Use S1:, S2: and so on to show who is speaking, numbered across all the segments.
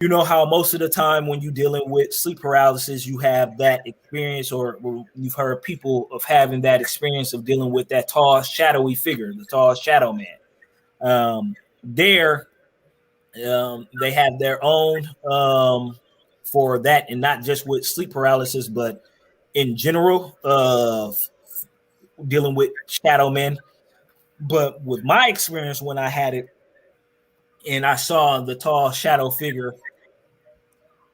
S1: you know how most of the time when you're dealing with sleep paralysis, you have that experience, or you've heard people of having that experience of dealing with that tall, shadowy figure, the tall shadow man. There, they have their own for that, and not just with sleep paralysis, but in general of dealing with shadow men. But with my experience when I had it, and I saw the tall shadow figure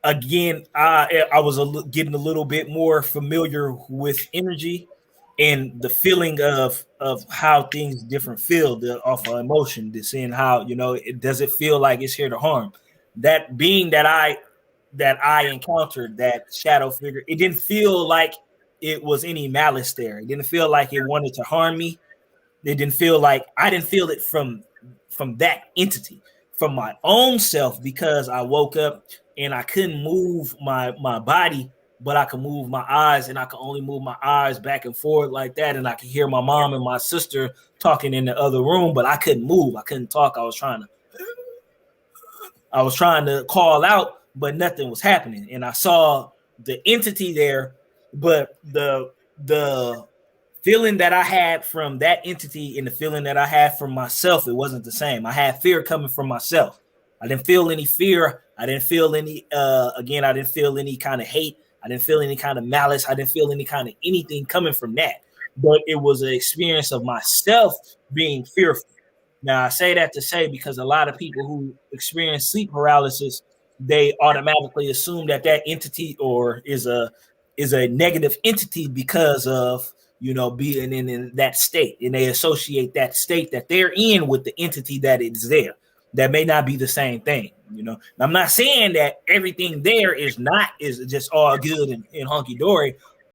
S1: again, I was getting a little bit more familiar with energy and the feeling of how things different feel off of emotion, to seeing how, you know, it does it feel like it's here to harm. That being that I encountered that shadow figure, it didn't feel like it was any malice there. It didn't feel like it wanted to harm me. It didn't feel like I didn't feel it from that entity, from my own self, because I woke up and I couldn't move my body, but I could move my eyes, and I could only move my eyes back and forth like that. And I could hear my mom and my sister talking in the other room, but I couldn't move. I couldn't talk. I was trying to call out, but nothing was happening. And I saw the entity there, but the feeling that I had from that entity and the feeling that I had from myself, it wasn't the same. I had fear coming from myself. I didn't feel any fear. I didn't feel any, I didn't feel any kind of hate. I didn't feel any kind of malice. I didn't feel any kind of anything coming from that. But it was an experience of myself being fearful. Now, I say that to say, because a lot of people who experience sleep paralysis, they automatically assume that that entity or is a negative entity because of, you know, being in that state, and they associate that state that they're in with the entity that is there. That may not be the same thing, you know. I'm not saying that everything there is just all good and hunky dory.